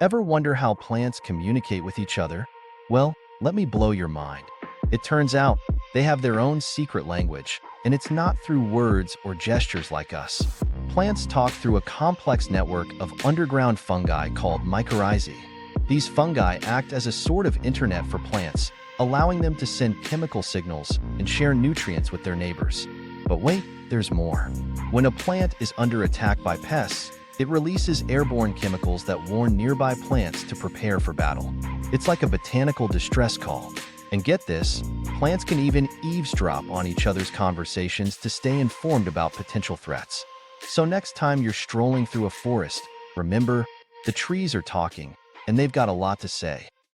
Ever wonder how plants communicate with each other? Well, let me blow your mind. It turns out they have their own secret language, and it's not through words or gestures like us. Plants talk through a complex network of underground fungi called mycorrhizae. These fungi act as a sort of internet for plants, allowing them to send chemical signals and share nutrients with their neighbors. But wait, there's more. When a plant is under attack by pests, it releases airborne chemicals that warn nearby plants to prepare for battle. It's like a botanical distress call. And get this, plants can even eavesdrop on each other's conversations to stay informed about potential threats. So next time you're strolling through a forest, remember, the trees are talking, and they've got a lot to say.